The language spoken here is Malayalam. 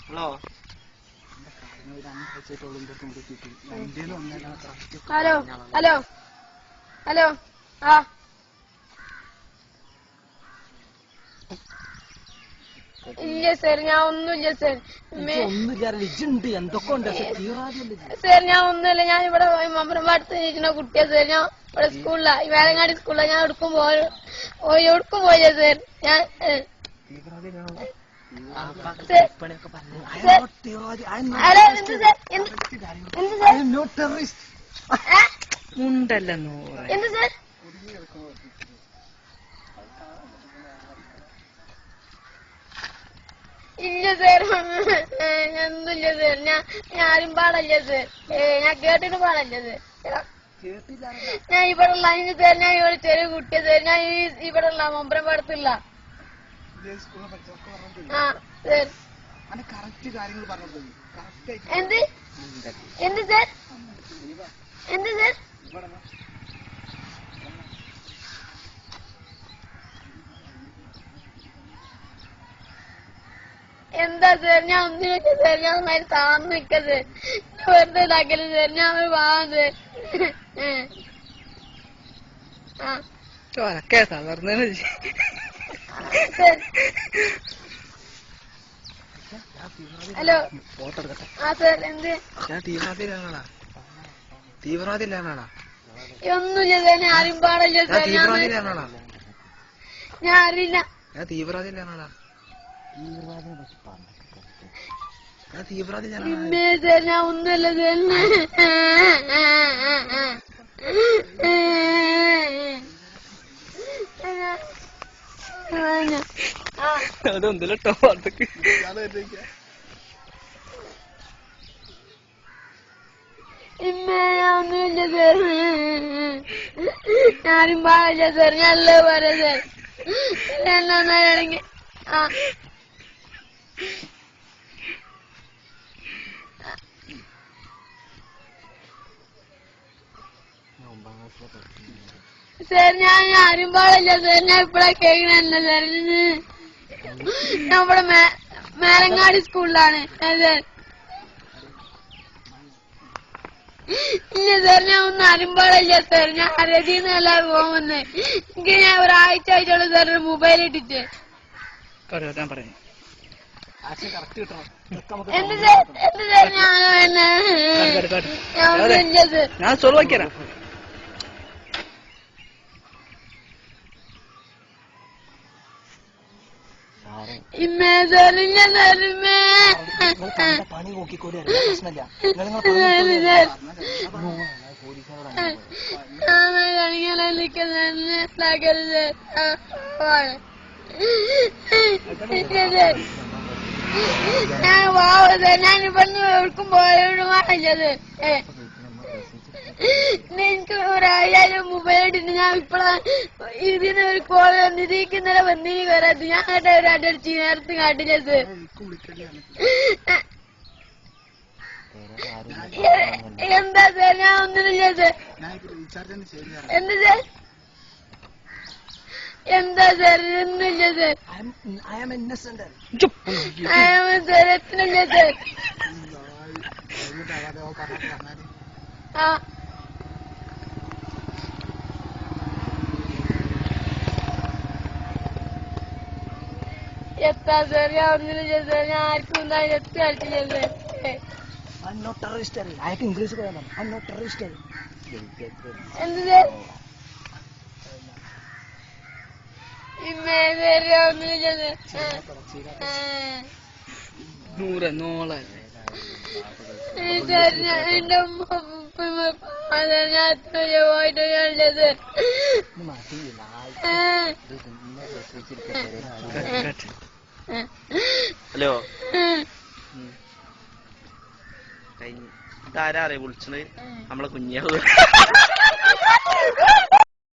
ഹലോ ഹലോ ഹലോ ഹലോ ആ ഇല്ല സർ ഞാൻ ഒന്നുമില്ല സർ. സർ ഞാൻ ഒന്നുമില്ല. ഞാൻ ഇവിടെ മമ്പറമ്പാടത്ത് ഇരിക്കുന്ന കുട്ടിയാ സർ. ഞാൻ ഇവിടെ സ്കൂളിലാ, ഈ വേലങ്ങാടി സ്കൂളിലാ. ഞാൻ എവിടേക്കും പോയില്ല സർ. ഞാൻ എന്ത് സർ? ഇല്ല സർ, ഒന്നുമില്ല സർ. ഞാൻ ആരും പാടല്ല സർ. ഞാൻ കേട്ടിട്ട് പാടല്ല സർ. ഞാൻ ഇവിടെ ഉള്ള സർ. ഞാൻ ഇവിടെ ചെറിയ കുട്ടിയാ സർ. ഞാൻ ഇവിടെ ഉള്ള മമ്പറമ്പാടത്തുള്ള. ആ സർ. എന്ത് എന്ത് സർ? എന്ത് സർ? എന്താ സർ? ഞാൻ ഒന്നിനൊക്കെ സർ. ഞാൻ നന്നായി താന്ന് നിക്ക സർ. വെറുതെ ഇതാക്കല് സർ. ഞാൻ ഒരു പാവം സർ. ഹലോ ആ സർ. എന്ത് തീവ്രവാദിയിലാണോടാ? ഒന്നുമില്ല സർ. ഞാൻ ആരും പാടില്ല സർ. ഞാൻ അറിയില്ല. തീവ്രവാദിയിലാണോടാ? ഇന്നേ സർ. ഞാൻ ഒന്നുമല്ല സർ. അതൊന്നില്ലട്ടോ. അതൊക്കെ ഇന്നേ ഞാൻ ഒന്നുമില്ല സർ. ഞാനും പാടില്ല സർ. ഞാനല്ലേ പറയാ സർ. എന്നാണെങ്കിൽ ആ സർ. ഞാൻ ആരും പാടില്ല സർ. ഞാൻ ഇപ്പഴാ കേൾക്കണല്ല സർ. ഞാൻ ഇവിടെ മേലങ്ങാടി സ്കൂളിലാണ് സർ. ഇല്ല സർ. ഞാൻ ഒന്നും ആരും പാടില്ല സർ. ഞാൻ അരതിന്നല്ല പോകുന്നത്. എനിക്ക് ഞാൻ ഒരാഴ്ച ആയിട്ടുള്ളൂ സർ മൊബൈൽ ഇട്ടിട്ട്. എന്ത് സർ? എന്ത് സർ? ഞാൻ ഒന്നുമില്ല സർ. ഞാൻ സോൾവാക്കിയാ. ഇമ്മേ സാറില്ല സാറിമ്മേ പണി നോക്കിക്കോടി. പ്രശ്നമില്ല. ഞാൻ പോവത്. ഞാൻ ഇവിടുന്ന് എവിടേക്കും പോയത്. എനിക്ക് ഒരാഴ്ച മൊബൈൽ ഇട്ടിട്ട് ഞാൻ ഇപ്പഴാ ഇതിന് ഒരു കോള് വന്നിരിക്കും. ഇന്നലെ വന്നിരി വരാത്. ഞാൻ കേട്ട ഒരു അടടിച്ച് നേരത്തെ കാട്ടില്ല സർ. എന്താ സർ? ഞാൻ ഒന്നുമില്ല സർ. എന്ത് സർ? എന്താ സർ? ഒന്നുമില്ല സർ. Sir എത്തിനില്ല sir. ആ എത്താ സർ? ഞാൻ ഒന്നില്ല സർ. ഞാൻ ആർക്കും ഒന്നും എത്തി കളിച്ചില്ല സർ. അയാൾക്ക് ഇംഗ്ലീഷ് പറയാം. എന്ത് സർ? ഇന്നേ സർ. ഞാൻ ഒന്നില്ല സർ. സർ എന്റെ ഞാൻ എത്ര പോയിട്ട് സർ. ഹലോ ഇതാരാ വിളിച്ചത്? നമ്മളെ കുഞ്ഞാവ്.